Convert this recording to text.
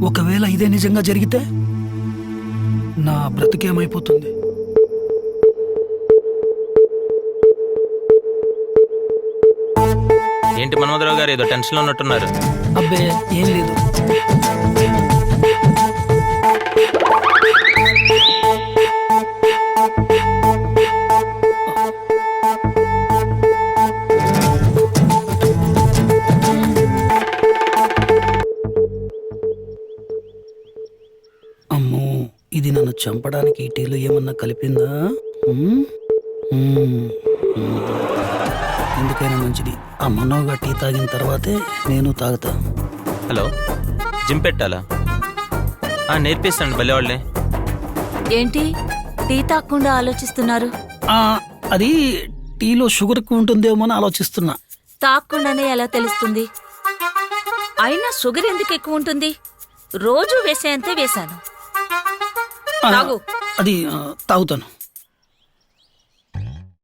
ఒకవేళ ఇదే నిజంగా జరిగితే నా బ్రతికేమైపోతుంది? ఏంటి మన్మధరావు గారు ఏదో టెన్షన్లో ఉన్నట్టున్నారు? అబ్బే ఏం లేదు. అమ్మో, ఇది నన్ను చంపడానికి ఈ టీలో ఏమన్నా కలిపిందా? ఎందుకైనా మంచిది ఆ మనోగా టీ తాగిన తర్వాతే నేను తాగుతా. హలో, జిమ్ పెట్టాలా? నేర్పిస్తాను భలేవాళ్ళే. ఏంటి టీ తాగకుండా ఆలోచిస్తున్నారు? అది టీలో షుగర్ ఎక్కువ ఉంటుందేమో అని ఆలోచిస్తున్నా. తాగకుండానే ఎలా తెలుస్తుంది? అయినా షుగర్ ఎందుకు ఎక్కువ ఉంటుంది? రోజు వేసేంతే వేశాను. తాగు. అది తాగుతాను.